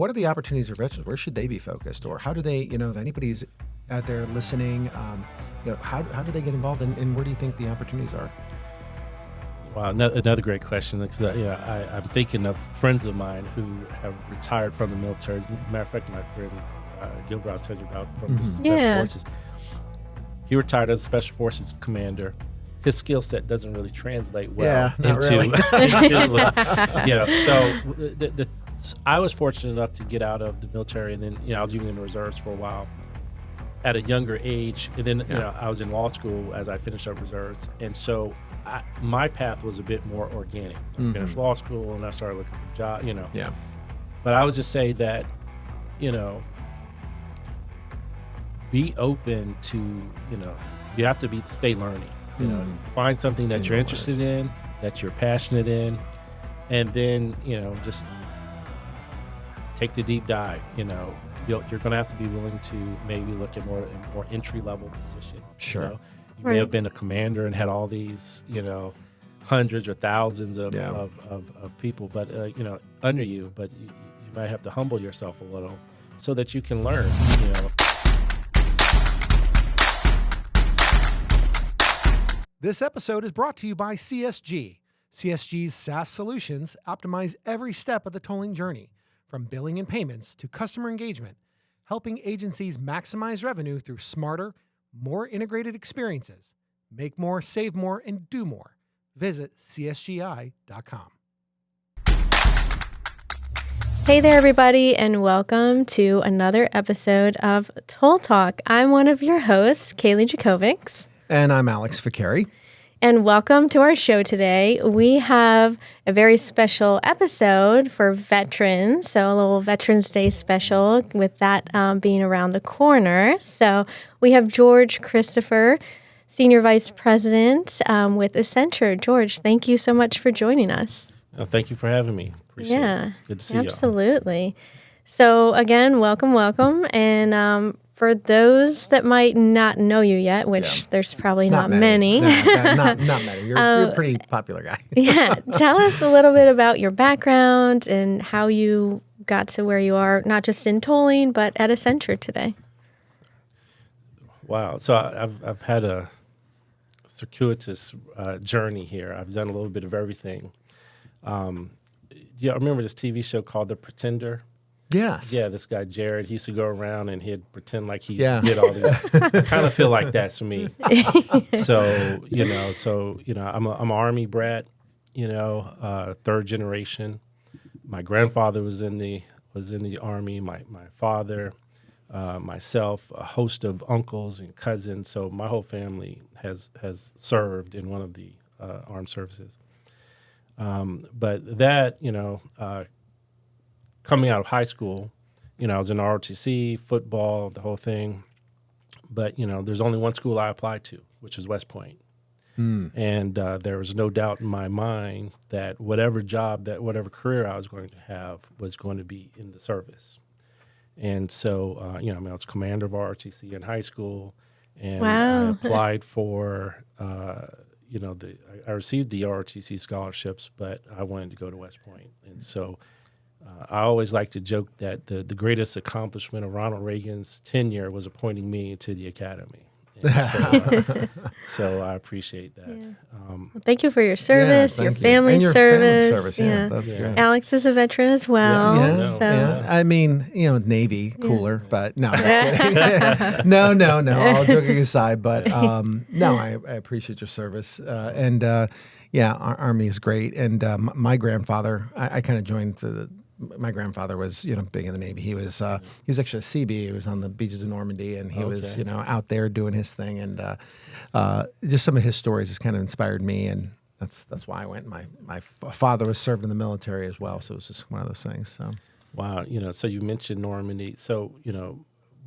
What are the opportunities for veterans? Where should they be focused? Or how do they, if anybody's out there listening, how do they get involved and where do you think the opportunities are? Wow, another great question. Because I'm thinking of friends of mine who have retired from the military. Matter of fact, my friend Gilbert, I was telling you about from the Special Forces. He retired as a Special Forces commander. His skill set doesn't really translate well into. So I was fortunate enough to get out of the military, and then I was even in the reserves for a while at a younger age, and then I was in law school as I finished up reserves, and so my path was a bit more organic. I finished law school, and I started looking for a job. But I would just say that be open to you have to stay learning. Find something that you're interested in, that you're passionate in, and then just take the deep dive. You're going to have to be willing to maybe look at more entry level position. Sure. You may have been a commander and had all these hundreds or thousands of people, but under you. But you might have to humble yourself a little so that you can learn. This episode is brought to you by CSG. CSG's SaaS solutions optimize every step of the tolling journey, from billing and payments to customer engagement, helping agencies maximize revenue through smarter, more integrated experiences. Make more, save more, and do more. Visit csgi.com. Hey there, everybody, and welcome to another episode of Toll Talk. I'm one of your hosts, Kaylee Jakovics. And I'm Alex Ficari. And welcome to our show today. We have a very special episode for veterans, so a little Veterans Day special with that being around the corner. So we have George Christopher, Senior Vice President with Accenture. George, thank you so much for joining us. Thank you for having me. Appreciate it. Good to see you. Absolutely. So again, welcome. And for those that might not know you yet, which there's probably not many. Not many. You're a pretty popular guy. Tell us a little bit about your background and how you got to where you are, not just in tolling, but at Accenture today. Wow. So I've had a circuitous journey here. I've done a little bit of everything. I remember this TV show called The Pretender? Yes. Yeah, this guy, Jared, he used to go around and he'd pretend like he did all these. Kind of feel like that's me. So, I'm an Army brat, third generation. My grandfather was in the Army, my father, myself, a host of uncles and cousins. So my whole family has served in one of the armed services. But that, coming out of high school, I was in ROTC, football, the whole thing. But, there's only one school I applied to, which is West Point. And there was no doubt in my mind that whatever career I was going to have was going to be in the service. And so, I was commander of ROTC in high school. And I applied for, I received the ROTC scholarships, but I wanted to go to West Point. And so I always like to joke that the greatest accomplishment of Ronald Reagan's tenure was appointing me to the academy. So I appreciate that. Yeah. Well, thank you for your service, your family's service. Yeah, that's great. Alex is a veteran as well. I mean, Navy, cooler, but no, just kidding. No. All joking aside, but no, I appreciate your service. Army is great. And my grandfather, I kind of joined my grandfather was, big in the Navy. He was actually a CB. He was on the beaches of Normandy, and he was, out there doing his thing. And just some of his stories just kind of inspired me, and that's why I went. My father was served in the military as well, so it was just one of those things. So, wow, so you mentioned Normandy. So,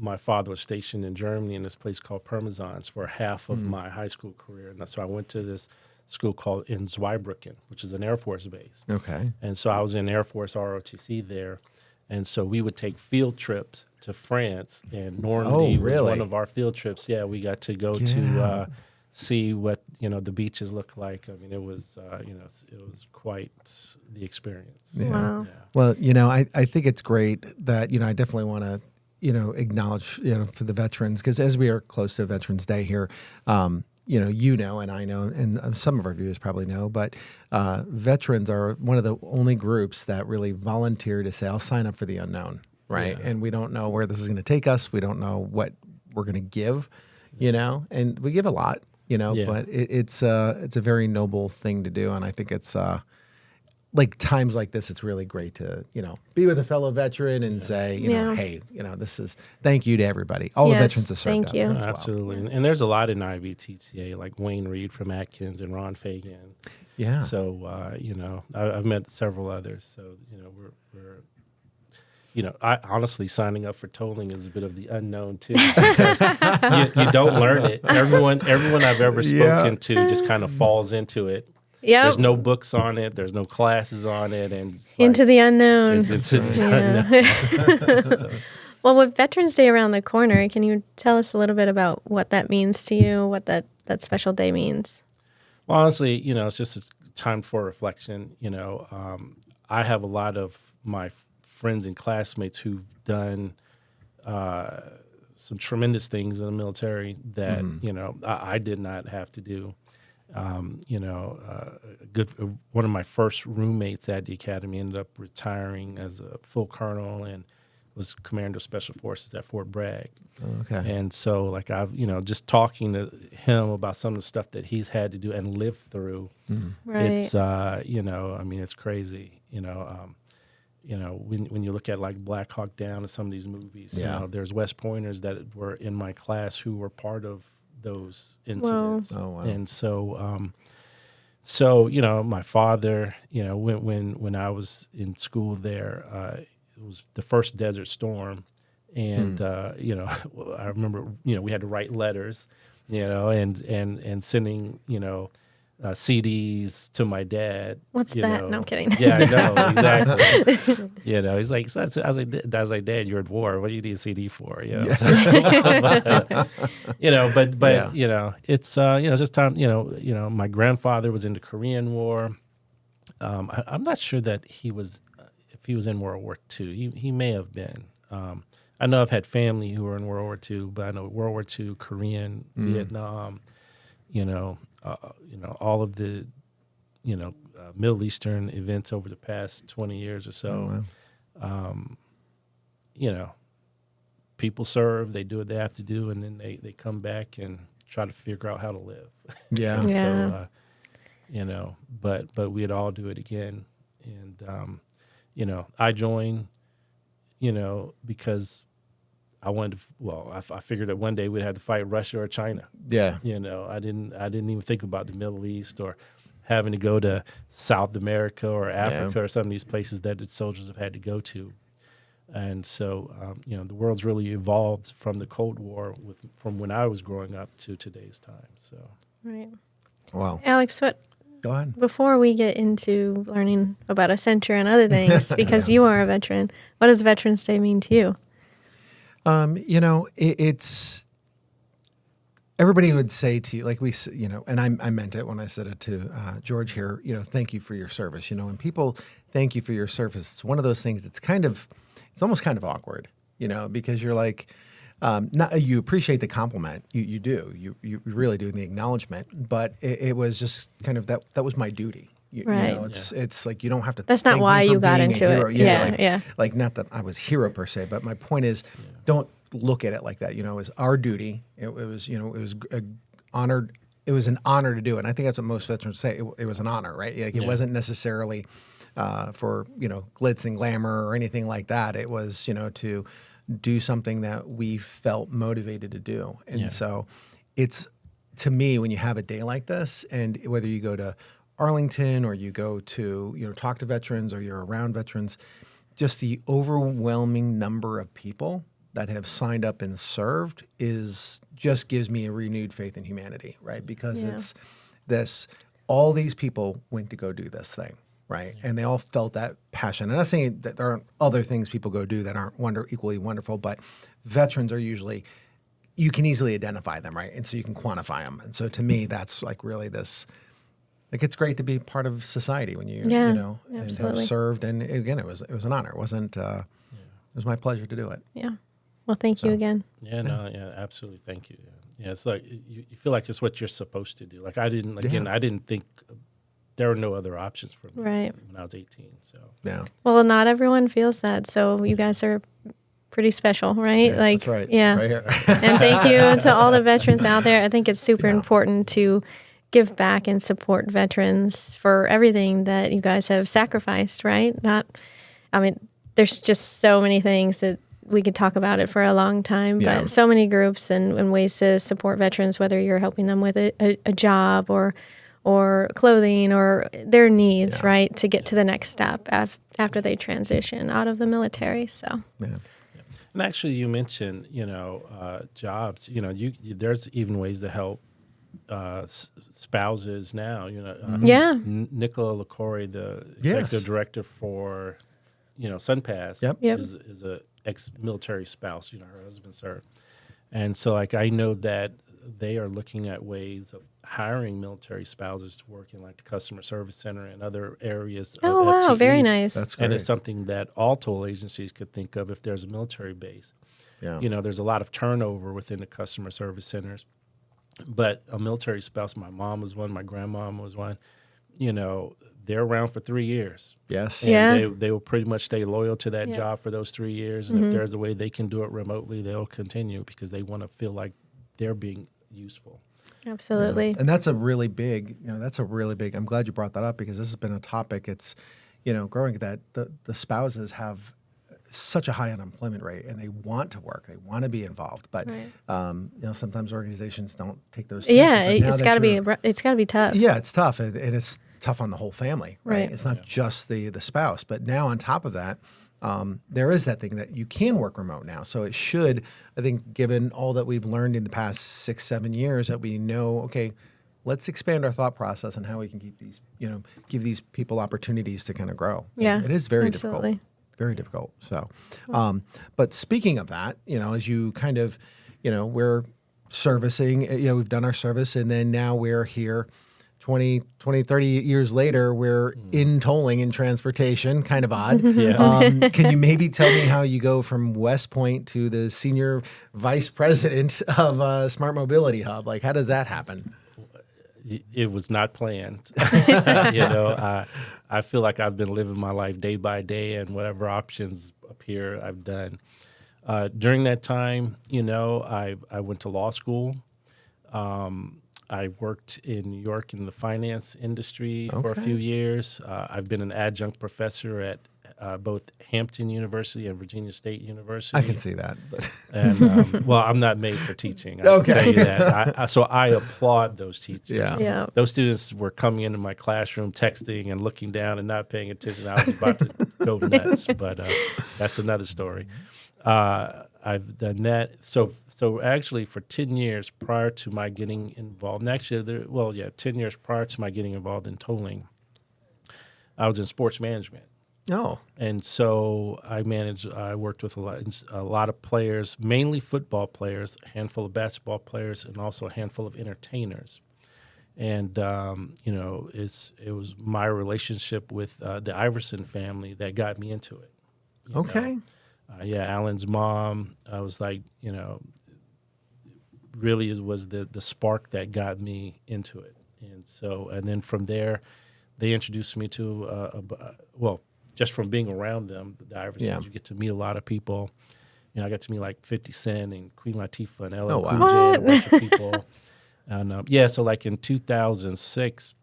my father was stationed in Germany in this place called Pirmasens for half of my high school career, and so I went to this school called in Zweibrücken, which is an Air Force base. Okay. And so I was in Air Force ROTC there. And so we would take field trips to France, and Normandy was one of our field trips. Yeah, we got to go to see what the beaches look like. I mean, it was it was quite the experience. Yeah. Wow. Yeah. Well, I think it's great that, I definitely want to, acknowledge, for the veterans, because as we are close to Veterans Day here, and I know, and some of our viewers probably know, but veterans are one of the only groups that really volunteer to say, I'll sign up for the unknown, right? Yeah. And we don't know where this is going to take us. We don't know what we're going to give, and we give a lot, Yeah. but it's a very noble thing to do. And I think it's, like times like this, it's really great to, be with a fellow veteran and say, Yeah. hey, this is thank you to everybody, all the Yes, veterans that served thank out you. there as well. Absolutely. And there's a lot in IVTTA, like Wayne Reed from Atkins and Ron Fagan. Yeah. So, I've met several others. So, we're I honestly signing up for tolling is a bit of the unknown too, because you don't learn it. Everyone I've ever spoken to just kind of falls into it. Yep. There's no books on it. There's no classes on it, and it's Into the unknown. It's into the Yeah. unknown. So, Well, with Veterans Day around the corner, can you tell us a little bit about what that means to you, what that special day means? well, honestly, it's just a time for reflection. I have a lot of my friends and classmates who've done some tremendous things in the military that I did not have to do. One of my first roommates at the academy ended up retiring as a full colonel and was commander of special forces at Fort Bragg. Oh, okay. And so, like, I've just talking to him about some of the stuff that he's had to do and live through. Right. It's it's crazy. When you look at like Black Hawk Down and some of these movies, Yeah. there's West Pointers that were in my class who were part of those incidents. Oh, wow. And so, my father, when I was in school there, it was the first Desert Storm. And, I remember, we had to write letters, and sending, CDs to my dad. What's that? No, I'm kidding. Yeah, I know, exactly. He's like, I was like, Dad, you're at war. What do you need a CD for? But Yeah. it's it's just time. My grandfather was in the Korean War. I'm not sure that if he was in World War II. He may have been. I know I've had family who were in World War II, but I know World War II, Korean, Vietnam. All of the, Middle Eastern events over the past 20 years or so. Oh, wow. People serve, they do what they have to do, and then they come back and try to figure out how to live. Yeah. Yeah. So, but we'd all do it again. And, I joined, because I wanted to, I figured that one day we'd have to fight Russia or China. Yeah. I didn't even think about the Middle East or having to go to South America or Africa or some of these places that the soldiers have had to go to. And so, the world's really evolved from the Cold War from when I was growing up to today's time. So, Right. Wow. Alex, Go ahead. before we get into learning about Accenture and other things, because you are a veteran, what does Veterans Day mean to you? It's everybody would say to you, like and I meant it when I said it to George here, thank you for your service, and people thank you for your service. It's one of those things that's it's almost kind of awkward, because you're like, you appreciate the compliment. You do. You really do, the acknowledgement, but it was just kind of that was my duty. Right. It's like you don't have to. That's not thank why me for you got being a into hero. it. Yeah, yeah. Like not that I was hero per se, but my point is, don't look at it like that. It was our duty. It was honored. It was an honor to do it. And I think that's what most veterans say. It was an honor, right? Like it wasn't necessarily for glitz and glamour or anything like that. It was to do something that we felt motivated to do. And so, it's to me when you have a day like this, and whether you go to Arlington or you go to talk to veterans or you're around veterans, just the overwhelming number of people that have signed up and served just gives me a renewed faith in humanity, right? Because it's all these people went to go do this thing, right? And they all felt that passion. I'm not saying that there aren't other things people go do that aren't equally wonderful, but veterans are usually you can easily identify them, right? And so you can quantify them. And so to me, that's like really this, like, it's great to be part of society when you know, and have absolutely. served. And again, it was an honor. It wasn't, it was my pleasure to do it. Yeah. Well, thank you again. Yeah, no, yeah, absolutely. Thank you. Yeah, it's like you feel like it's what you're supposed to do. Like I didn't think there were no other options for me Right. when I was 18. So Yeah. Well, not everyone feels that. So you guys are pretty special, right? Yeah, like, that's right. yeah. Right here. And thank you to all the veterans out there. I think it's super Yeah. important to give back and support veterans for everything that you guys have sacrificed, right? There's just so many things that we could talk about it for a long time, Yeah. but so many groups and ways to support veterans, whether you're helping them with a job or clothing or their needs, Yeah. right, to get to the next step after they transition out of the military. So, Yeah. And actually, you mentioned, jobs. There's even ways to help spouses now. yeah, Nicola LaCory, the Yes. executive director for, SunPass, Yep. Yep. is a ex-military spouse. Her husband served, and so like I know that they are looking at ways of hiring military spouses to work in like the customer service center and other areas. Oh, of wow. FTE. Very nice. That's great. And it's something that all toll agencies could think of if there's a military base. Yeah. There's a lot of turnover within the customer service centers. But a military spouse, my mom was one, my grandmom was one, they're around for 3 years. Yes. And Yeah. they will pretty much stay loyal to that Yeah. job for those 3 years. And if there's a way they can do it remotely, they'll continue because they want to feel like they're being useful. absolutely. And that's a really big, I'm glad you brought that up because this has been a topic. It's, growing that the spouses have such a high unemployment rate and they want to work, they want to be involved, but Right. sometimes organizations don't take those chances. Yeah, But now it's that got to be you're- it's got to be tough. Yeah, it's tough, and it's tough on the whole family, right? Right. It's not just the spouse, but now on top of that, there is that thing that you can work remote now. So it should, I think, given all that we've learned in the past 6-7 years, that we know, okay, let's expand our thought process on how we can keep these, give these people opportunities to kind of grow. Yeah, It is very absolutely. difficult. Very difficult. So, but speaking of that, as you kind of, we're servicing, we've done our service and then now we're here 20, 30 years later, we're in tolling and transportation, kind of odd. Yeah. Can you maybe tell me how you go from West Point to the senior vice president of Smart Mobility Hub? Like, how did that happen? It was not planned. I feel like I've been living my life day by day, and whatever options appear, I've done. During that time, I went to law school. I worked in New York in the finance industry for a Okay. few years. I've been an adjunct professor at both Hampton University and Virginia State University. I can see that. But And I'm not made for teaching. I Okay. can tell you that. So I applaud those teachers. Yeah. Yeah. Those students were coming into my classroom, texting and looking down and not paying attention. I was about to go nuts, but that's another story. I've done that. So actually, for 10 years prior to my getting involved, and actually, 10 years prior to my getting involved in tolling, I was in sports management. no. And so I worked with a lot of players, mainly football players, a handful of basketball players, and also a handful of entertainers. And, it was my relationship with the Iverson family that got me into it. you know. Okay. Alan's mom, I was like, really was the spark that got me into it. And then from there, they introduced me to, just from being around them, the Iversons, Yeah. you get to meet a lot of people. I got to meet like 50 Cent and Queen Latifah and LL Oh, wow. Cool J and a bunch of people. And so like in 2006,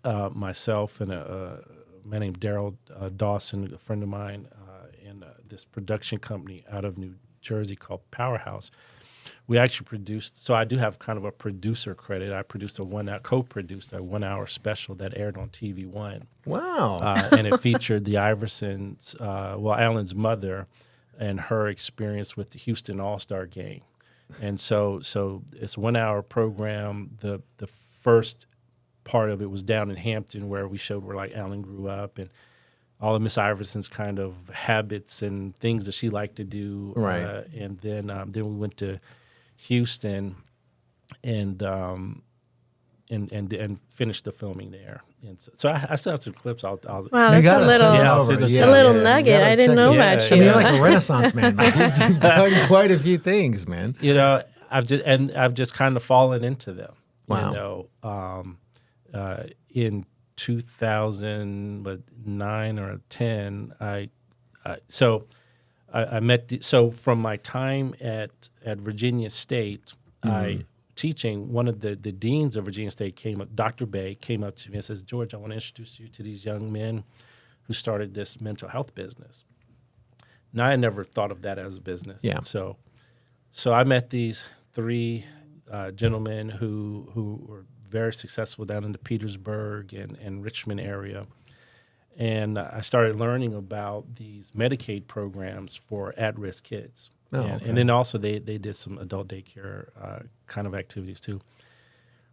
myself and a man named Daryl Dawson, a friend of mine, and this production company out of New Jersey called Powerhouse, we actually produced. So I do have kind of a producer credit. I produced co-produced a 1-hour special that aired on TV One, Wow. and it featured the Iversons, Alan's mother, and her experience with the Houston All-Star Game. And so it's a 1-hour program. The first part of it was down in Hampton, where we showed where like Alan grew up and all of Miss Iverson's kind of habits and things that she liked to do. Right. And then we went to Houston, and finished the filming there. And so I still have some clips. I'll Wow, You that's a gotta little, send it I'll over. send it to Yeah, you. a little yeah, you nugget gotta I didn't check know it. about Yeah, you. I mean, you're like a Renaissance man. You've done quite a few things, man. You know, I've just kind of fallen into them. Wow. You know, in 2009 or 10, I met. So from my time at Virginia State, I teaching, one of the deans of Virginia State came up, Dr. Bay came up to me and says, George, I want to introduce you to these young men who started this mental health business. Now, I never thought of that as a business. Yeah. So I met these three gentlemen who were very successful down in the Petersburg and Richmond area. And I started learning about these Medicaid programs for at-risk kids. Oh, and, okay. and then also they did some adult daycare kind of activities too.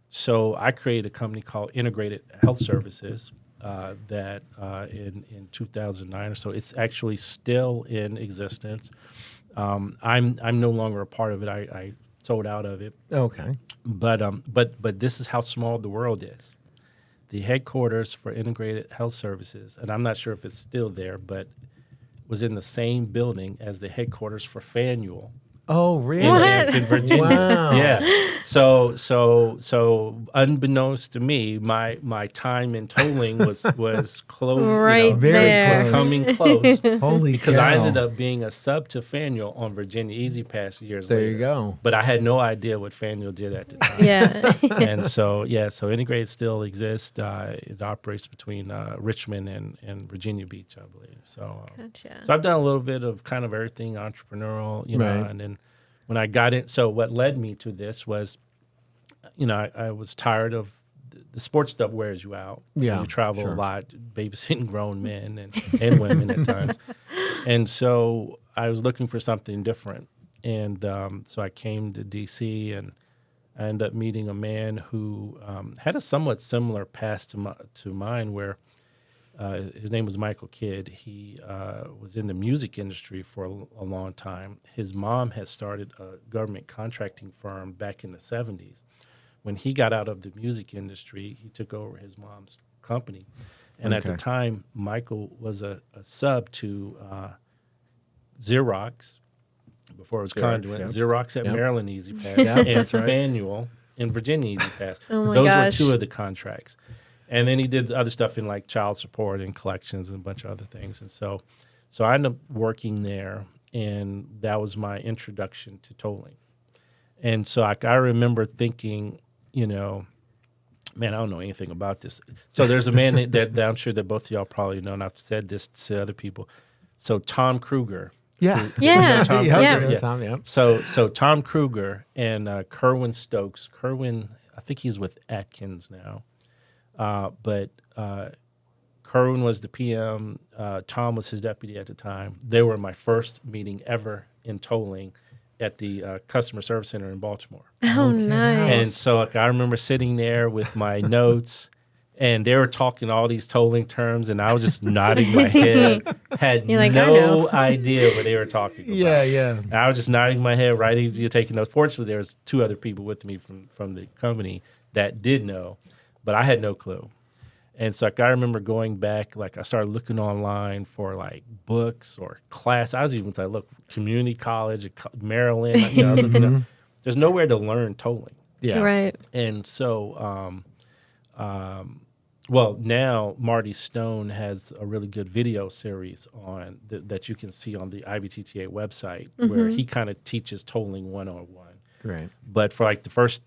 So I created a company called Integrated Health Services that in 2009 or so. It's actually still in existence. I'm no longer a part of it. I sold out of it. Okay. But this is how small the world is. The headquarters for Integrated Health Services, and I'm not sure if it's still there, but was in the same building as the headquarters for Faneuil Oh, really? in Hampton, Virginia. Wow. Yeah. So unbeknownst to me, my time in tolling was close. Right Very there. close. Was coming close. Holy Because cow. I ended up being a sub to Faneuil on Virginia Easy Pass years There later. you go. But I had no idea what Faneuil did at the time. Yeah. And so Integrated still exists. It operates between Richmond and Virginia Beach, I believe. So Gotcha. so I've done a little bit of kind of everything entrepreneurial, you know, Right. and then when I got in, so what led me to this was, you know, I was tired of the sports stuff wears you out. Yeah, You travel sure. a lot, babysitting grown men and women at times. And so I was looking for something different. And so I came to DC and I ended up meeting a man who had a somewhat similar past to mine where his name was Michael Kidd. He was in the music industry for a long time. His mom had started a government contracting firm back in the 70s. When he got out of the music industry, he took over his mom's company. And at the Okay. time, Michael was a sub to Xerox, before it was Xerox, Conduit, yep. Xerox at Yep. Maryland Easy Pass, Yep, and that's right. Faneuil in Virginia Easy Pass. Oh my Those gosh. were two of the contracts. And then he did other stuff in like child support and collections and a bunch of other things. And so I ended up working there, and that was my introduction to tolling. And so I remember thinking, you know, man, I don't know anything about this. So there's a man that I'm sure that both of y'all probably know, and I've said this to other people. So Tom Kruger. Yeah. Yeah. Tom Yeah. Yeah. Kruger, yeah. Tom, yeah. So Tom Kruger and Kerwin Stokes. Kerwin, I think he's with Atkins now. But Kerwin was the PM. Tom was his deputy at the time. They were my first meeting ever in tolling at the customer service center in Baltimore. Oh, Okay. nice. And so like, I remember sitting there with my notes, and they were talking all these tolling terms, and I was just nodding my head, had You're like, I no know. idea what they were talking about. Yeah, yeah. And I was just nodding my head, writing, taking notes. Fortunately, there was two other people with me from the company that did know, but I had no clue. And so like, I remember going back, like I started looking online for like books or class. I was even like, look, community college, Maryland. You know, I was looking up. There's nowhere to learn tolling. Yeah. Right. And so, well, now Marty Stone has a really good video series on that you can see on the IBTTA website, where he kind of teaches tolling 101. Great. But for like the first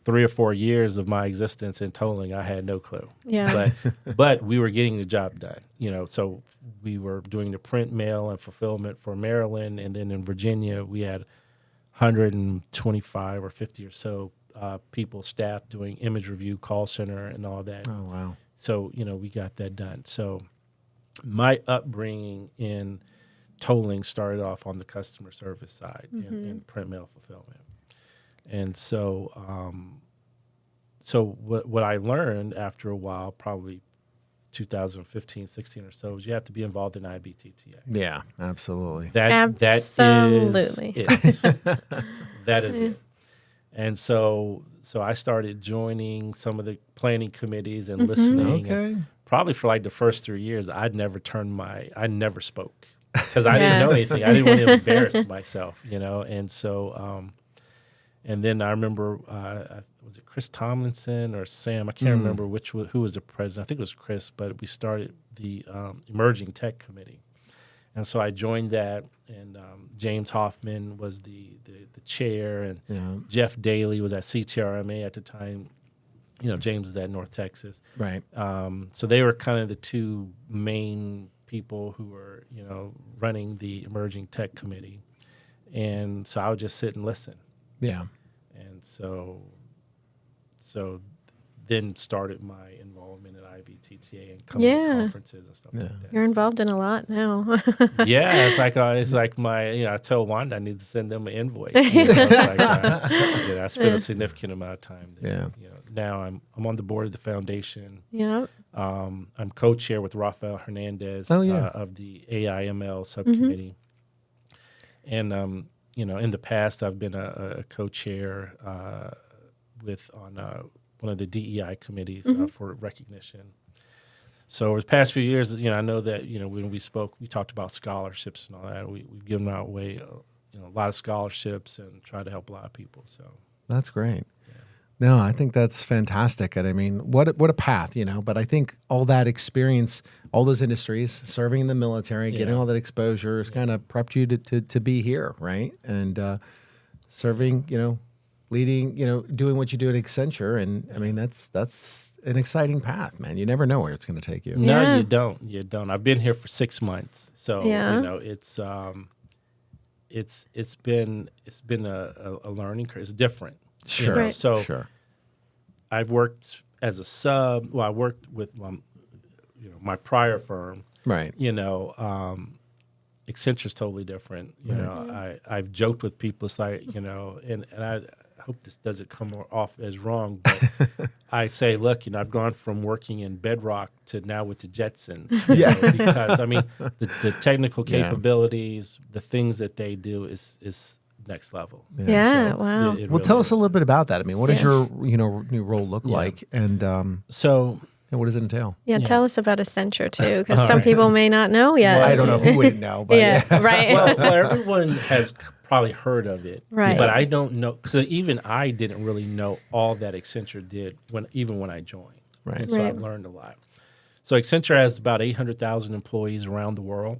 3 or 4 years of my existence in tolling, I had no clue. Yeah. But we were getting the job done, you know. So we were doing the print mail and fulfillment for Maryland, and then in Virginia we had 125 or 50 or so people, staff doing image review, call center, and all that. Oh, wow. So you know we got that done. So my upbringing in tolling started off on the customer service side in print mail fulfillment. And so, what I learned after a while, probably 2015, 16 or so, is you have to be involved in IBTTA. Yeah, absolutely. That Absolutely. is it. That is it. And so I started joining some of the planning committees and listening. Okay. And probably for like the first 3 years, I never spoke because I didn't know anything. I didn't want to embarrass myself, And so, and then I remember, was it Chris Tomlinson or Sam? I can't remember who was the president. I think it was Chris, but we started the Emerging Tech Committee. And so I joined that, and James Hoffman was the chair, and Jeff Daly was at CTRMA at the time. James is at North Texas. Right. So they were kind of the two main people who were, running the Emerging Tech Committee. And so I would just sit and listen. Yeah. And so then started my involvement at IBTTA and coming to conferences and stuff like that. You're involved in a lot now. Yeah, it's like my, I tell Wanda I need to send them an invoice. It's like, I spent a significant amount of time there. Yeah. Now I'm on the board of the foundation. Yeah. I'm co-chair with Rafael Hernandez of the AIML subcommittee. And, in the past, I've been a co-chair on one of the DEI committees for recognition. So over the past few years, I know that, when we spoke, we talked about scholarships and all that. We've given away, a lot of scholarships and tried to help a lot of people. So that's great. No, I think that's fantastic. And I mean, what a path, but I think all that experience, all those industries, serving in the military, getting all that exposure has kind of prepped you to be here, right? And serving, leading, doing what you do at Accenture. And I mean, that's an exciting path, man. You never know where it's going to take you. No, you don't. You don't. I've been here for 6 months. So, it's been a learning curve. It's different. Sure. Right. So sure. I've worked as a sub. Well, I worked with my prior firm. Right. Accenture's totally different. I've joked with people. It's like, and I hope this doesn't come off as wrong, but I say, look, I've gone from working in Bedrock to now with the Jetsons. Because I mean, the technical capabilities, the things that they do is next level. Wow. It Well, really tell us is. a little bit about that. I mean, what does your new role look like, and So what does it entail? Yeah, tell us about Accenture too, because some people may not know yet. Well, I don't know who wouldn't know, but right. well, everyone has probably heard of it, Right. but I don't know, because even I didn't really know all that Accenture did when I joined. Right. And so I've learned a lot. So Accenture has about 800,000 employees around the world,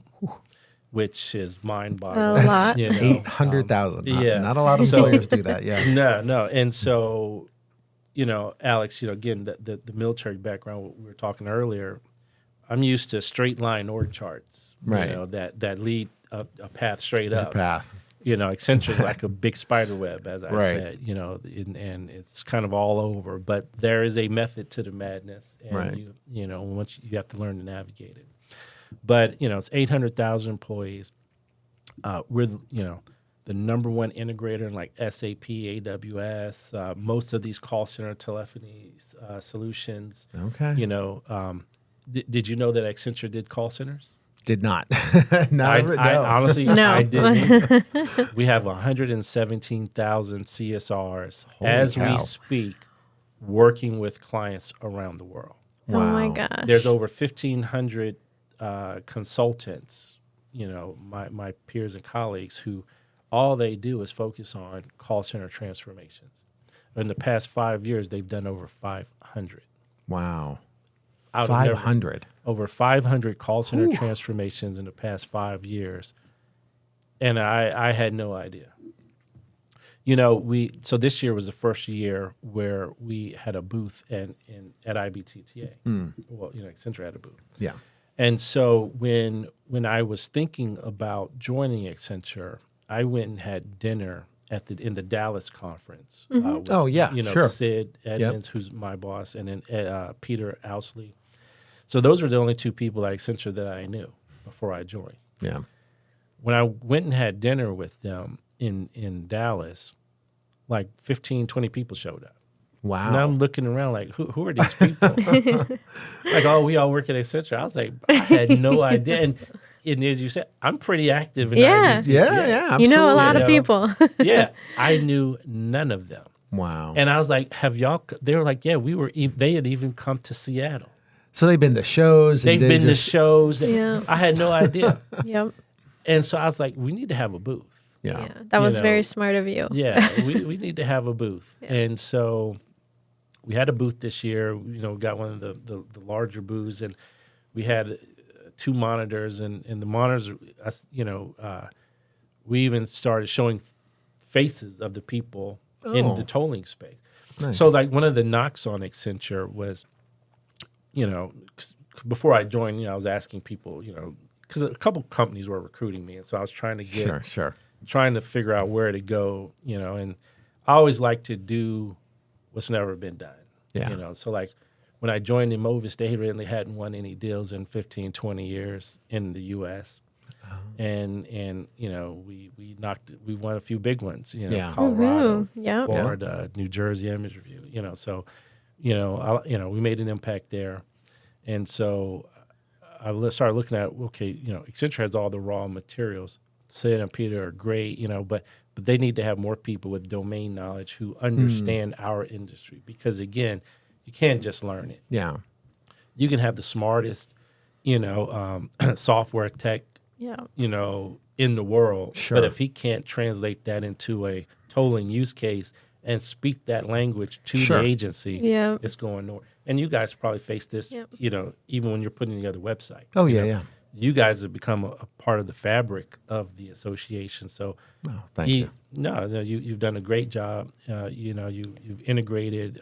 which is mind-boggling. A lot. 800,000. yeah. Not a lot of employers do that. Yeah. No. And so, Alex, again, the military background we were talking earlier, I'm used to straight line org charts, Right. that lead a path straight There's up. a path. Accenture's like a big spider web, as I Right. said, and it's kind of all over. But there is a method to the madness, and Right. once you have to learn to navigate it. But it's 800,000 employees. We're the number one integrator in like SAP, AWS, most of these call center telephony solutions. Okay. Did you know that Accenture did call centers? Did not. I honestly, No. I didn't. We have 117,000 CSRs Holy as cow. we speak, working with clients around the world. Oh my Wow. gosh. There's over 1,500 consultants, my peers and colleagues, who all they do is focus on call center transformations. In the past 5 years, they've done over 500. Wow. Out of never- 500. Over 500 call center transformations in the past 5 years. And I had no idea. So this year was the first year where we had a booth at IBTTA. Well, Accenture had a booth. Yeah. And so when I was thinking about joining Accenture, I went and had dinner in the Dallas conference. With, sure. Sid Edmonds, who's my boss, and then Peter Ousley. So those were the only two people at Accenture that I knew before I joined. Yeah. When I went and had dinner with them in Dallas, like 15, 20 people showed up. Wow. And I'm looking around like, who are these people? Like, we all work at Accenture. I was like, I had no idea. And as you said, I'm pretty active in Yeah. IBTTA. Yeah, You know a lot of You know. people. Yeah, I knew none of them. Wow. And I was like, have y'all, they were like, yeah, they had even come to Seattle. So they've been to shows. They've been to shows. Yeah. I had no idea. Yep. And so I was like, we need to have a booth. Yeah. That was know, very smart of you. Yeah, we need to have a booth. And so we had a booth this year. Got one of the larger booths, and we had 2 monitors, and the monitors, we even started showing faces of the people in the tolling space. Nice. So like one of the knocks on Accenture was, before I joined, I was asking people, because a couple companies were recruiting me, and so I was trying to get trying to figure out where to go, and I always like to do what's never been done. Yeah. So like when I joined Immovis, they really hadn't won any deals in 15, 20 years in the US. And we won a few big ones, Colorado, Florida, New Jersey Image Review, so we made an impact there. And so I started looking at, Accenture has all the raw materials. Sid and Peter are great, but they need to have more people with domain knowledge who understand our industry, because again, you can't just learn it. Yeah. You can have the smartest, software tech, in the world. Sure. But if he can't translate that into a tolling use case and speak that language to the agency, it's going nowhere. And you guys probably face this, even when you're putting together a website. Oh, yeah. You guys have become a part of the fabric of the association. So, thank you. No, you've done a great job. You've integrated,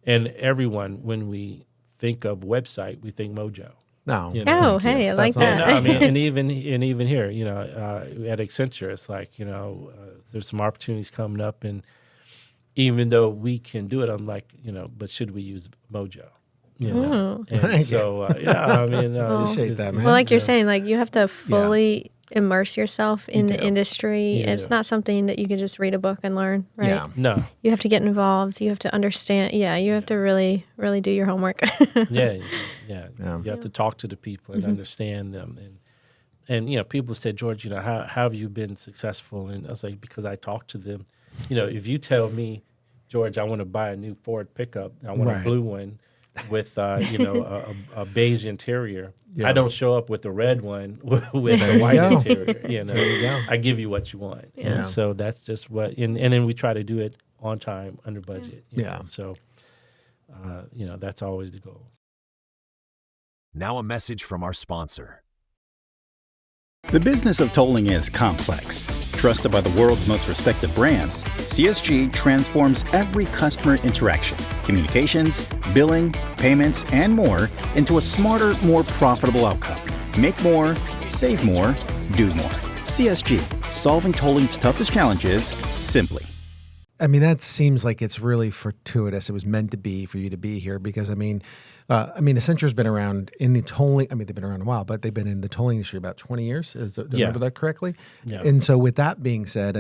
and everyone, when we think of website, we think Mojo. No. Hey, I like that. I mean, and even here, at Accenture, it's like, there's some opportunities coming up, and even though we can do it, I'm like, but should we use Mojo? And so, appreciate that, man. Well, like you're saying, like you have to fully immerse yourself in the industry. Yeah. It's not something that you can just read a book and learn, right? Yeah. No. You have to get involved. You have to understand. Yeah, you have to really, really do your homework. Yeah. You have to talk to the people and understand them. And people said, George, how have you been successful? And I was like, because I talk to them. If you tell me, George, I want to buy a new Ford pickup, I want a blue one with a beige interior. Yeah. I don't show up with a red one with a white interior. I give you what you want. Yeah. And so that's just what, and then we try to do it on time, under budget. you know. So, that's always the goal. Now a message from our sponsor. The business of tolling is complex. Trusted by the world's most respected brands, CSG transforms every customer interaction, communications, billing, payments, and more into a smarter, more profitable outcome. Make more, save more, do more. CSG, solving tolling's toughest challenges simply. I mean, that seems like it's really fortuitous. It was meant to be for you to be here because, Accenture's been around in the tolling. I mean, they've been around a while, but they've been in the tolling industry about 20 years. Do I remember that correctly? Yeah. And so with that being said,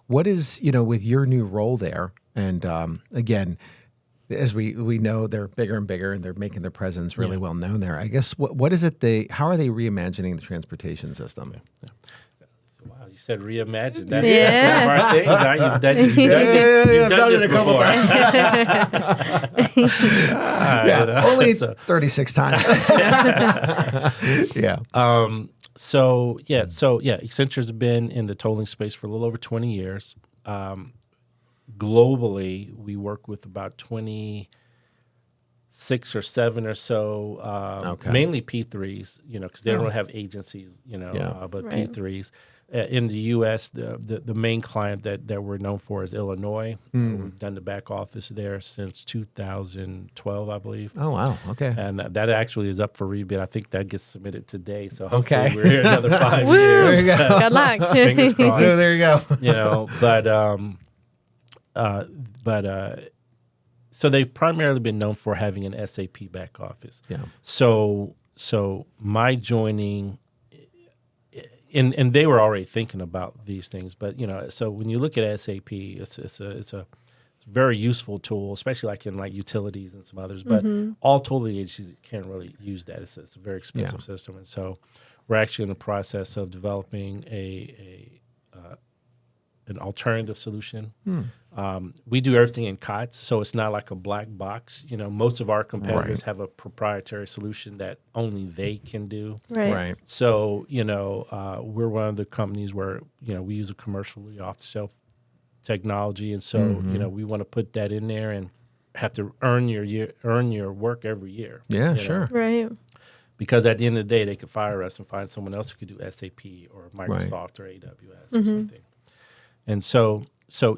what is, with your new role there, and again, as we know, they're bigger and bigger and they're making their presence really well known there. I guess, what is it how are they reimagining the transportation system? Yeah. Wow, you said reimagine. That's one of our things. Huh? You've done this it a couple before. times. Only 36 times. Yeah. Accenture's been in the tolling space for a little over 20 years. Globally, we work with about 26 or 7 or so, mainly P3s, because they don't have agencies, but P3s. In the U.S., the main client that we're known for is Illinois. We've done the back office there since 2012, I believe. Oh, wow. Okay. And that actually is up for rebid. I think that gets submitted today. So hopefully we're here another 5 years. There you go. Good luck. Fingers crossed. So there you go. So they've primarily been known for having an SAP back office. Yeah. So my joining, and they were already thinking about these things, but so when you look at SAP, it's a very useful tool, especially like in utilities and some others. But all tolling agencies can't really use that. It's a very expensive system, and so we're actually in the process of developing an alternative solution We do everything in COTS, so it's not like a black box. Most of our competitors have a proprietary solution that only they can do. Right. So, we're one of the companies where, we use a commercially off-the-shelf technology. And so, we want to put that in there and have to earn your work every year. Yeah, sure. Right. Because at the end of the day, they could fire us and find someone else who could do SAP or Microsoft or AWS or something. And so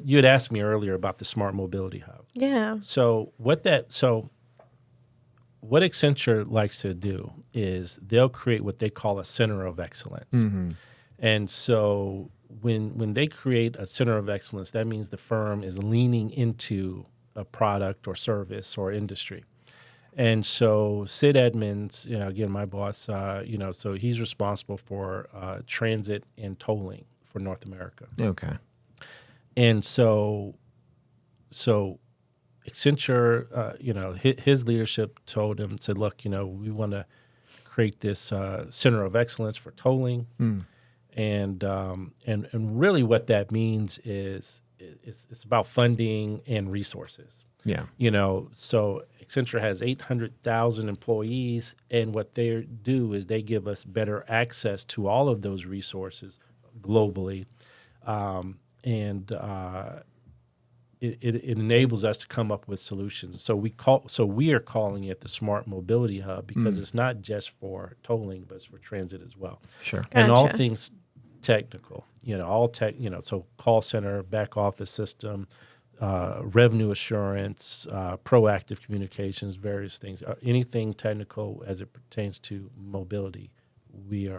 you had asked me earlier about the Smart Mobility Hub. Yeah. So what Accenture likes to do is they'll create what they call a center of excellence. And so when they create a center of excellence, that means the firm is leaning into a product or service or industry. And so Sid Edmonds, again, my boss, so he's responsible for transit and tolling for North America. Okay. And so Accenture, his leadership said, look, we want to create this center of excellence for tolling. And really what that means is it's about funding and resources. Yeah. So Accenture has 800,000 employees, and what they do is they give us better access to all of those resources globally. It enables us to come up with solutions. So we are calling it the Smart Mobility Hub because it's not just for tolling, but it's for transit as well. Sure. And all Gotcha. things technical, all tech, so call center, back office system, revenue assurance, proactive communications, various things, anything technical as it pertains to mobility, we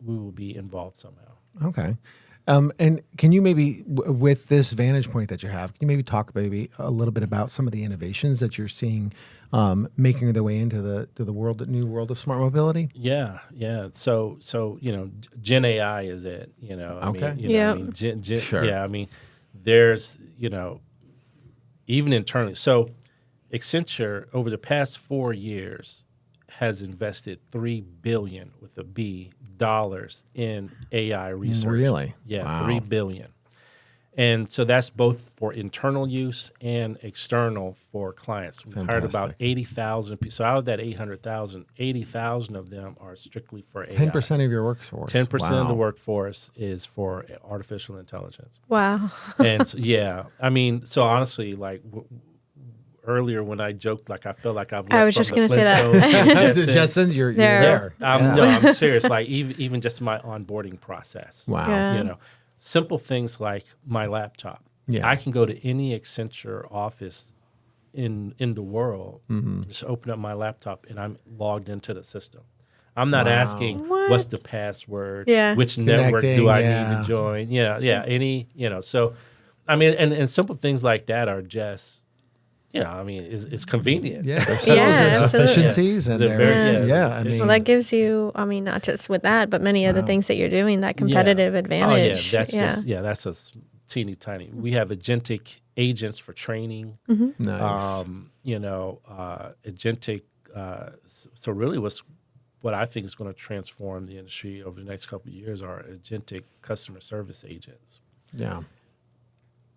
will be involved somehow. Okay. And can you maybe, with this vantage point that you have, can you maybe talk a little bit about some of the innovations that you're seeing making their way into the new world of smart mobility? Yeah. So Gen AI is it? Sure. Yeah. I mean, there's even internally. So Accenture over the past 4 years has invested $3 billion with a B dollars in AI research. Really? Yeah, Wow. $3 billion. And so that's both for internal use and external for clients. We've hired about 80,000 people. So out of that 800,000, 80,000 of them are strictly for AI. 10% of your workforce. 10% of the Wow. workforce is for artificial intelligence. Wow. And so, so honestly, like earlier when I joked, like I feel like I've I left was from just the going to say that. Flintstones, The Jetsons, you're There. there. No, I'm serious. Like even just my onboarding process. Wow. Yeah. Simple things like my laptop. Yeah. I can go to any Accenture office in the world, just open up my laptop, and I'm logged into the system. I'm not asking What? what's the password, Yeah. which network do I Connecting, need to join. Any, so, I mean, and simple things like that are just, it's convenient. Yeah. There's Yeah, absolutely. efficiencies and They're there's, very- I mean, Well, that gives you, not just with that, but many other things that you're doing, that competitive advantage. Oh, yeah, that's a teeny tiny. We have agentic agents for training. nice. Agentic. So really, what I think is going to transform the industry over the next couple of years are agentic customer service agents. Yeah.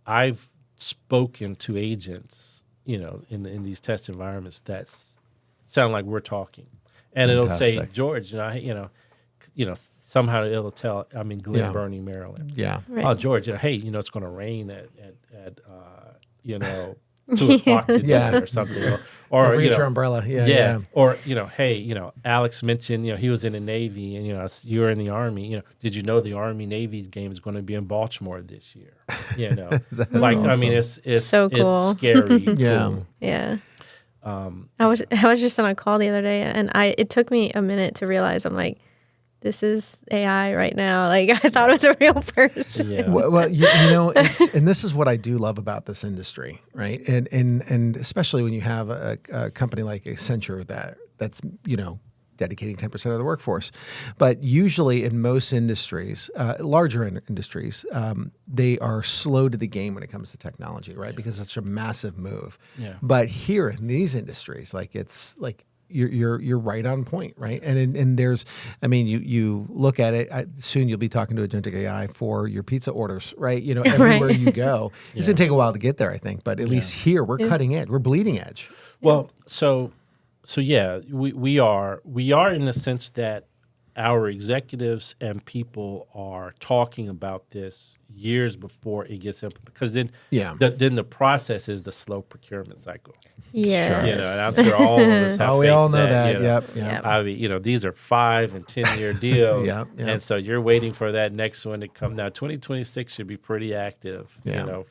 I've spoken to agents, in these test environments that sound like we're talking, and it'll say, Fantastic. George, somehow it'll tell. I'm in Glen Yeah. Burnie, Maryland. Yeah. Right. Oh, George, hey, it's going to rain at 2:00 today Yeah. or something, or Don't forget your umbrella. Yeah. or hey, Alex mentioned he was in the Navy, and you were in the Army. Did you know the Army Navy game is going to be in Baltimore this year? I mean, it's So cool. It's scary. Yeah. cool. Yeah. I was just on a call the other day, and it took me a minute to realize, I'm like, this is AI right now. Like, I thought it was a real person. Yeah. Well, and this is what I do love about this industry, right? And especially when you have a company like Accenture that's dedicating 10% of the workforce, but usually in most industries, larger industries, they are slow to the game when it comes to technology, right? Because it's a massive move. Yeah. But here in these industries, like it's like you're right on point, right? And there's, I mean, you look at it. Soon you'll be talking to agentic AI for your pizza orders, right? You know, everywhere you go, it's gonna take a while to get there, I think, but at least here we're cutting edge, we're bleeding edge. Well, so yeah, we are in the sense that our executives and people are talking about this years before it gets implemented, because then then the process is the slow procurement cycle. Yes. You know, and I'm sure all of us have we all faced know that. You know. Yep. I mean, you know, these are 5 and 10-year deals, Yep. and so you're waiting for that next one to come. Now, 2026 should be pretty active. Yeah. You know,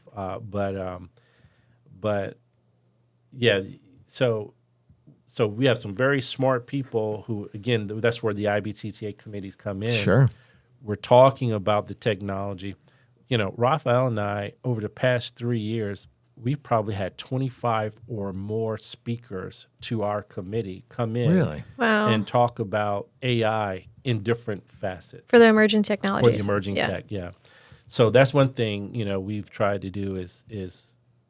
but yeah, so we have some very smart people who, again, that's where the IBTTA committees come in. Sure. We're talking about the technology. You know, Raphael and I, over the past 3 years, we've probably had 25 or more speakers to our committee come in Really? Wow. and talk about AI in different facets. For the emerging technologies. For the emerging tech, yeah. So that's one thing, you know, we've tried to do is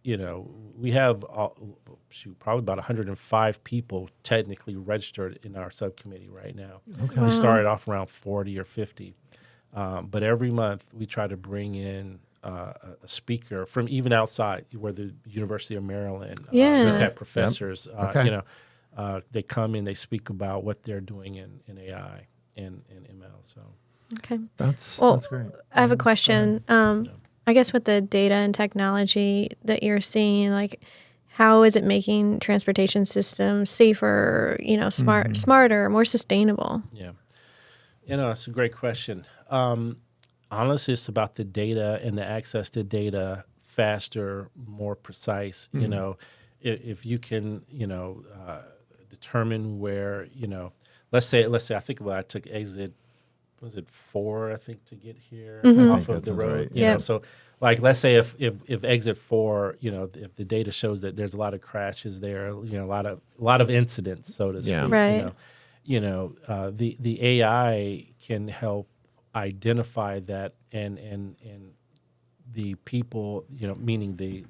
you know, we have probably about 105 people technically registered in our subcommittee right now. Okay. We started off around 40 or 50. But every month we try to bring in a speaker from even outside, where the University of Maryland. We've had professors, you know, they come in, they speak about what they're doing in AI and ML. So Okay. That's great. I have a question. I guess with the data and technology that you're seeing, like, how is it making transportation systems safer, you know, smarter, more sustainable? yeah, you know, it's a great question. Honestly, it's about the data and the access to data, faster, more precise. You know, if you can, you know, determine where, you know, let's say I think about, I took exit, was it 4, I think, to get here off of the road. Right. You know, so like, let's say if exit 4, you know, if the data shows that there's a lot of crashes there, you know, a lot of incidents, so to speak. Yeah. Right. You know, the AI can help identify that, and the people, you know, meaning the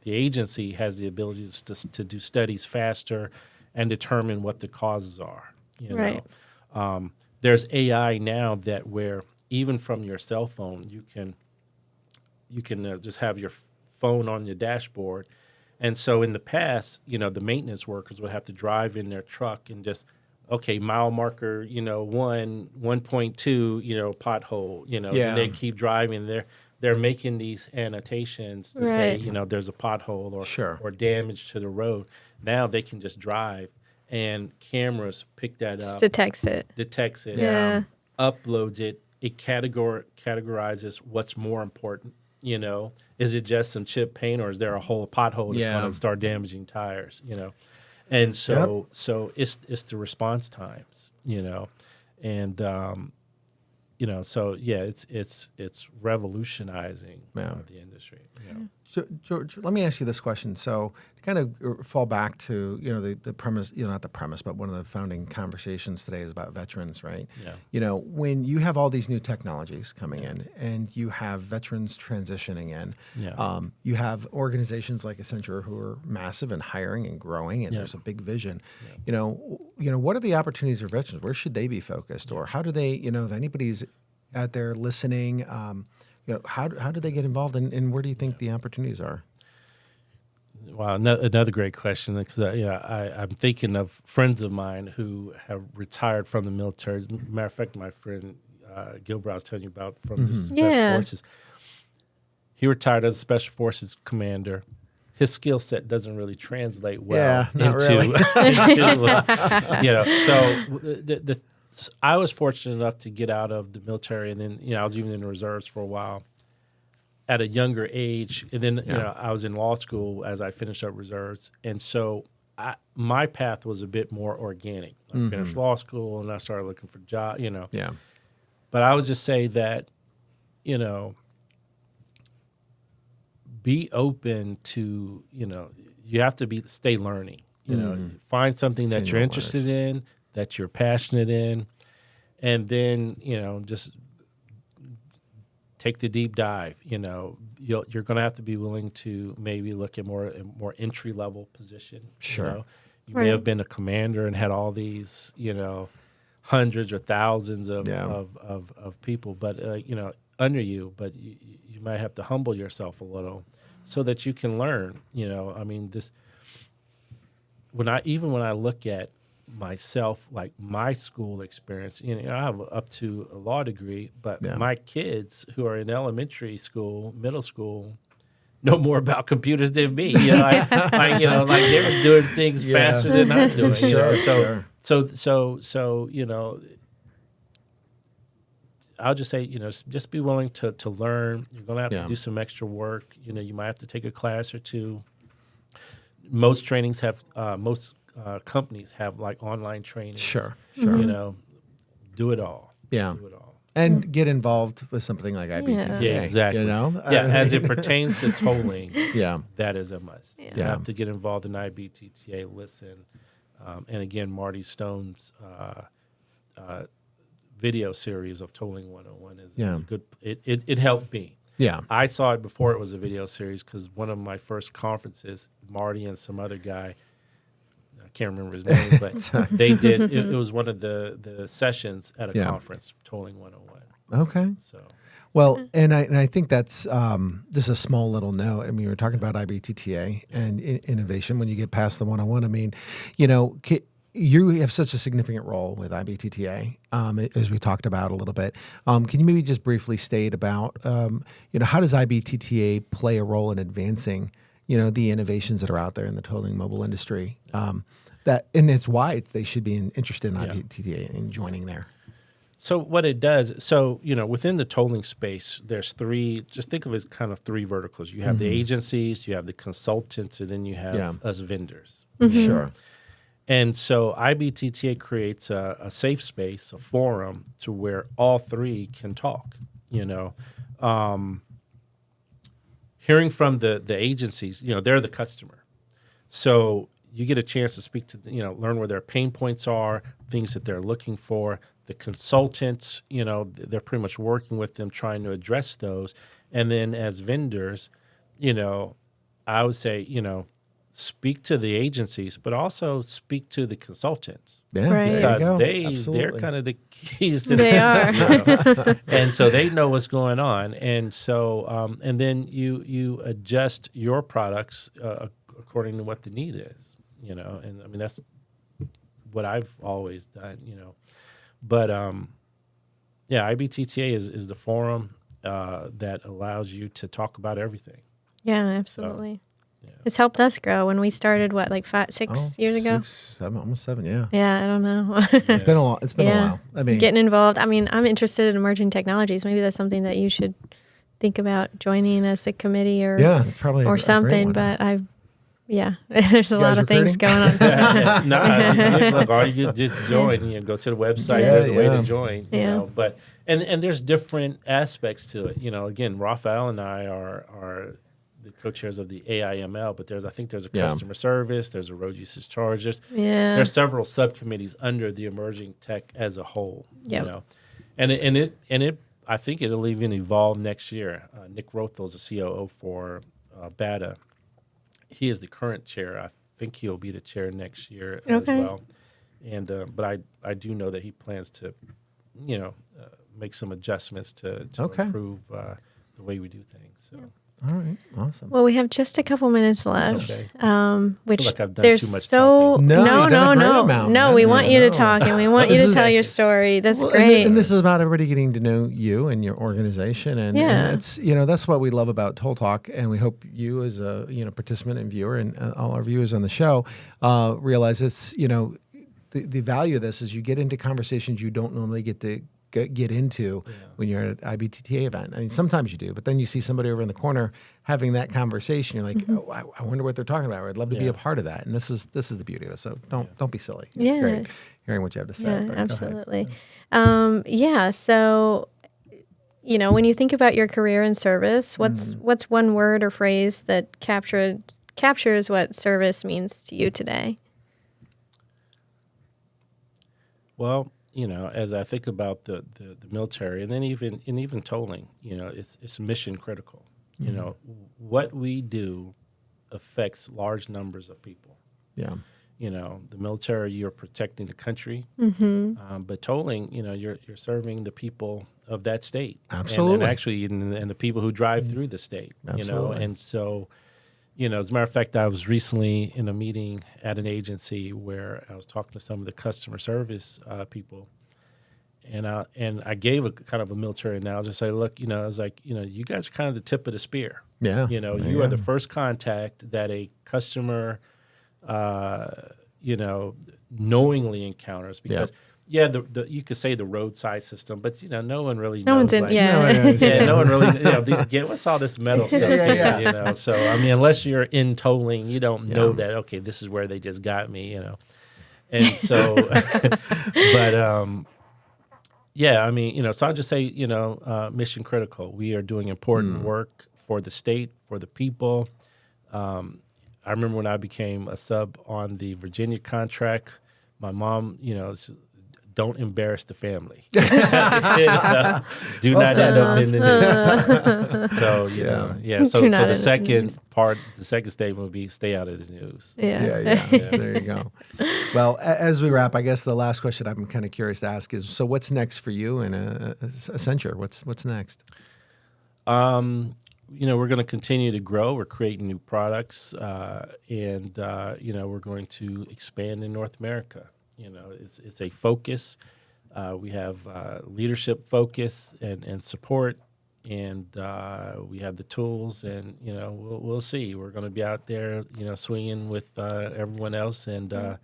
agency has the ability to do studies faster and determine what the causes are. You know, there's AI now that where even from your cell phone you can just have your phone on your dashboard, and so in the past, you know, the maintenance workers would have to drive in their truck and just, okay, mile marker, you know, 1.2, you know, pothole, you know, and they keep driving. They're making these annotations to say, you know, there's a pothole or damage to the road. Now they can just drive, and cameras pick that up. Detects it. Yeah. Uploads it. It categorizes what's more important. You know, is it just some chip paint, or is there a whole pothole that's going to start damaging tires? You know, and so it's the response times. You know, and you know, so yeah, it's revolutionizing the industry. You know. So, George, let me ask you this question. So, to kind of fall back to, you know, the premise, you know, not the premise, but one of the founding conversations today is about veterans, right? Yeah. You know, when you have all these new technologies coming in, and you have veterans transitioning in, you have organizations like Accenture who are massive and hiring and growing, and there's a big vision. You know, what are the opportunities for veterans? Where should they be focused, or how do they, you know, if anybody's out there listening, you know, how do they get involved, and where do you think the opportunities are? Wow, another great question, because you know, I'm thinking of friends of mine who have retired from the military. As a matter of fact, my friend Gilbert, I was telling you about, from the Special Forces. He retired as a Special Forces commander. His skill set doesn't really translate well into you know. So I was fortunate enough to get out of the military, and then, you know, I was even in the reserves for a while at a younger age, and then you know, I was in law school as I finished up reserves, and so my path was a bit more organic. I finished law school, and I started looking for jobs. You know, but I would just say that, you know, be open to, you know, you have to stay learning. You know, find something that you're interested in, that you're passionate in, and then, you know, just take the deep dive. You know, you're going to have to be willing to maybe look at more entry level position. Sure. You know? You may have been a commander and had all these, hundreds or thousands of people, but under you. But you might have to humble yourself a little so that you can learn. When I look at myself, like my school experience, I have up to a law degree, but my kids who are in elementary school, middle school, know more about computers than me. Like they're doing things faster than I'm doing. So I'll just say, just be willing to learn. You're going to have to do some extra work. You might have to take a class or two. Most trainings have, companies have like online training. Sure. Do it all. Yeah. Do it all. And get involved with something like IBTTA. Yeah, exactly. As it pertains to tolling, that is a must. You have to get involved in IBTTA, listen. And again, Marty Stone's video series of Tolling 101 is a good, it helped me. Yeah. I saw it before it was a video series because one of my first conferences, Marty and some other guy, I can't remember his name, but they did. It was one of the sessions at a conference, Tolling 101. Okay. So, well, and I think that's just a small little note. I mean, we were talking about IBTTA and innovation. When you get past the 101, you have such a significant role with IBTTA, as we talked about a little bit. Can you maybe just briefly state about, how does IBTTA play a role in advancing, the innovations that are out there in the tolling mobile industry? And it's why they should be interested in IBTTA and joining there. So what it does, within the tolling space, there's just think of it as kind of three verticals. You have the agencies, you have the consultants, and then you have us vendors. Sure. And so IBTTA creates a safe space, a forum to where all three can talk. Hearing from the agencies, they're the customer. So you get a chance to speak to, learn where their pain points are, things that they're looking for. The consultants, they're pretty much working with them, trying to address those. And then as vendors, I would say, speak to the agencies, but also speak to the consultants. Yeah, right. Because they're kind of the keys to they are. And so they know what's going on. And so, and then you adjust your products according to what the need is, and that's what I've always done, But IBTTA is the forum that allows you to talk about everything. Yeah, absolutely. It's helped us grow. When we started, 6 years ago? 6, 7, almost 7, yeah. Yeah, I don't know. It's been a while. It's been a while. I mean, getting involved. I'm interested in emerging technologies. Maybe that's something that you should think about joining as a committee or it's probably or something. But there's a lot of things going on. Look, all you just join. Go to the website. There's a way to join. But and there's different aspects to it. Again, Raphael and I are the co-chairs of the AIML, but I think there's a customer service, there's a road usage charges. There's several subcommittees under the emerging tech as a whole. And it I think it'll even evolve next year. Nick Rothel's the COO for BATA. He is the current chair. I think he'll be the chair next year as well. And but I do know that he plans to, make some adjustments to improve the way we do things. So. All right, awesome. Well, we have just a couple minutes left. Okay. Which I feel like I've done there's too much so talking. no. We want you to talk and we want you to tell your story. That's great. And this is about everybody getting to know you and your organization, and it's that's what we love about Toll Talk, and we hope you as a participant and viewer and all our viewers on the show realize it's the value of this is you get into conversations you don't normally get to get into when you're at an IBTTA event. I mean, sometimes you do, but then you see somebody over in the corner having that conversation. You're like, I wonder what they're talking about. Or I'd love to be a part of that. And this is the beauty of it. So don't be silly. It's great hearing what you have to say. Yeah, absolutely. So, when you think about your career in service, what's one word or phrase that captures what service means to you today? Well, as I think about the military, and then even tolling, it's mission critical. What we do affects large numbers of people. Yeah. the military, you're protecting the country. But tolling, you're serving the people of that state. Absolutely. And actually, and the people who drive through the state, Absolutely. And so, as a matter of fact, I was recently in a meeting at an agency where I was talking to some of the customer service people. And I gave a kind of a military analogy. Say, look, I was like, you guys are kind of the tip of the spear. Yeah. You are the first contact that a customer, knowingly encounters because, you could say the roadside system, but no one really No knows. one did, like, yeah. no one really. What's all this metal stuff? Here, So I mean, unless you're in tolling, you don't know that. Okay, this is where they just got me. And so, but. I mean, so I'll just say, mission critical. We are doing important work for the state, for the people. I remember when I became a sub on the Virginia contract, my mom, don't embarrass the family. Do not end up in the news. So, So the second statement would be stay out of the news. Yeah. There you go. Well, as we wrap, I guess the last question I'm kind of curious to ask is, so what's next for you and Accenture? What's next? We're going to continue to grow. We're creating new products, and we're going to expand in North America. It's a focus. We have leadership focus and support, and we have the tools. And we'll see. We're going to be out there, swinging with everyone else, and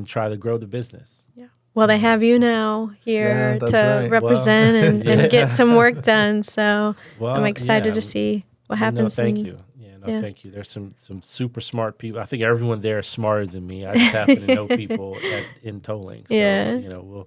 try to grow the business. Yeah. Well, they have you now here to represent and get some work done. So I'm excited to see what happens. Thank you. Thank you. There's some super smart people. I think everyone there is smarter than me. I just happen to know people in tolling. So,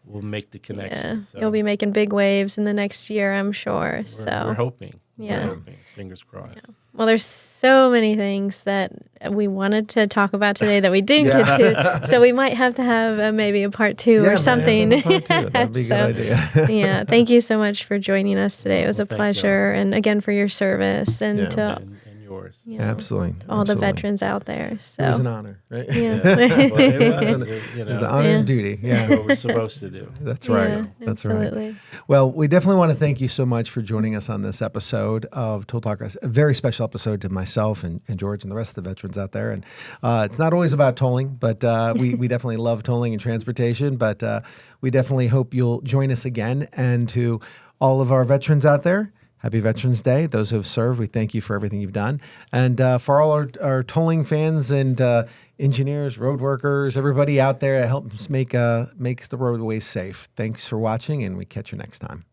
we'll make the connection. Yeah. So You'll be making big waves in the next year, I'm sure. We're hoping. Yeah. We're hoping. Fingers crossed. Yeah. Well, there's so many things that we wanted to talk about today that we didn't get to. So we might have to have maybe a part two or something. That'd be a good idea. Thank you so much for joining us today. It was a thank pleasure. And again, for your service and to And yours. Absolutely. all the veterans out there. So. It was an honor, right? Yeah. It was. It's an honor and duty. Yeah. What we're supposed to do. That's right. Yeah, That's absolutely. right. Well, we definitely want to thank you so much for joining us on this episode of Toll Talk. A very special episode to myself and George and the rest of the veterans out there. And it's not always about tolling, but we definitely love tolling and transportation. But we definitely hope you'll join us again. And to all of our veterans out there, happy Veterans Day. Those who have served, we thank you for everything you've done. And for all our tolling fans and engineers, road workers, everybody out there that helps make the roadways safe. Thanks for watching, and we catch you next time.